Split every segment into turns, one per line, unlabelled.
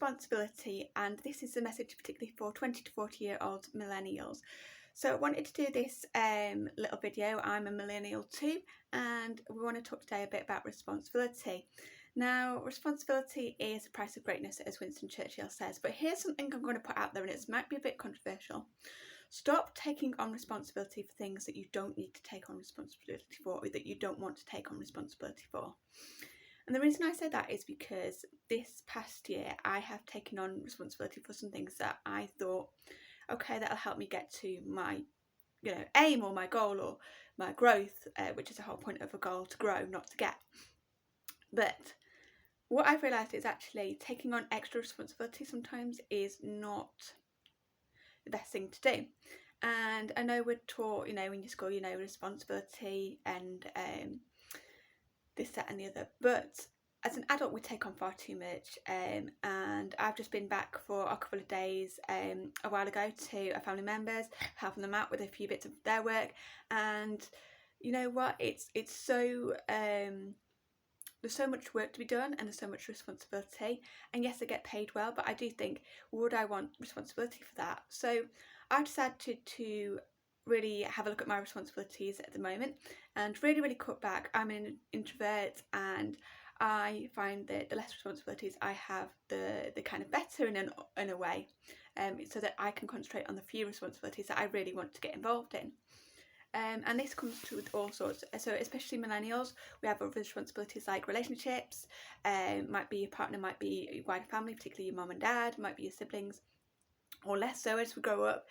responsibility, and this is a message particularly for 20 to 40-year-old millennials. So I wanted to do this little video. I'm a millennial too, and we want to talk today a bit about responsibility. Now, responsibility is the price of greatness, as Winston Churchill says, but here's something I'm going to put out there, and it might be a bit controversial. Stop taking on responsibility for things that you don't need to take on responsibility for, or that you don't want to take on responsibility for. And the reason I say that is because this past year I have taken on responsibility for some things that I thought, okay, that'll help me get to my aim or my goal or my growth, which is the whole point of a goal, to grow, not to get. But what I've realised is actually taking on extra responsibility sometimes is not the best thing to do. And I know we're taught, in your school, responsibility and this, that and the other, but as an adult we take on far too much, and I've just been back for a couple of days a while ago to a family members, helping them out with a few bits of their work, and you know what, it's so there's so much work to be done and there's so much responsibility, and yes, I get paid well, but I do think, would I want responsibility for that? So I've decided to really have a look at my responsibilities at the moment and really cut back. I'm an introvert, and I find that the less responsibilities I have, the kind of better in a way, so that I can concentrate on the few responsibilities that I really want to get involved in. And this comes to with all sorts, so especially millennials, we have other responsibilities like relationships, might be your partner, might be your wider family, particularly your mum and dad, might be your siblings, or less so as we grow up.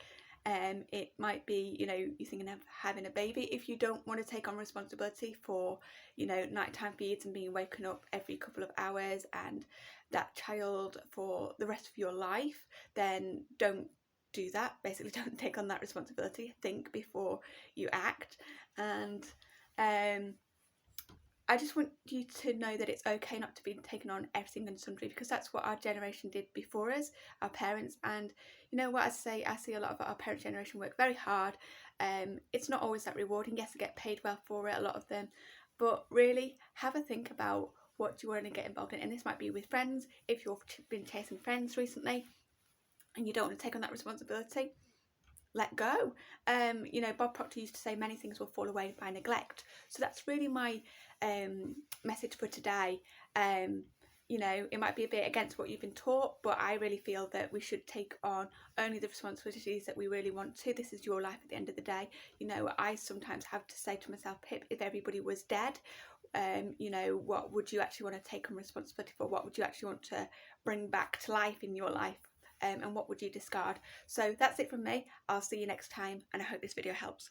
It might be, you're thinking of having a baby. If you don't want to take on responsibility for, nighttime feeds and being woken up every couple of hours and that child for the rest of your life, then don't do that. Basically, don't take on that responsibility. Think before you act. And I just want you to know that it's okay not to be taken on everything and sundry, because that's what our generation did before us, our parents. And you know what, I see a lot of our parent generation work very hard. It's not always that rewarding. Yes, they get paid well for it, a lot of them, but really have a think about what you want to get involved in. And this might be with friends. If you've been chasing friends recently and you don't want to take on that responsibility, let go. Bob Proctor used to say many things will fall away by neglect. So that's really my message for today. It might be a bit against what you've been taught, but I really feel that we should take on only the responsibilities that we really want to. This is your life at the end of the day. I sometimes have to say to myself, Pip, if everybody was dead, what would you actually want to take on responsibility for? What would you actually want to bring back to life in your life? And what would you discard? So that's it from me. I'll see you next time, and I hope this video helps.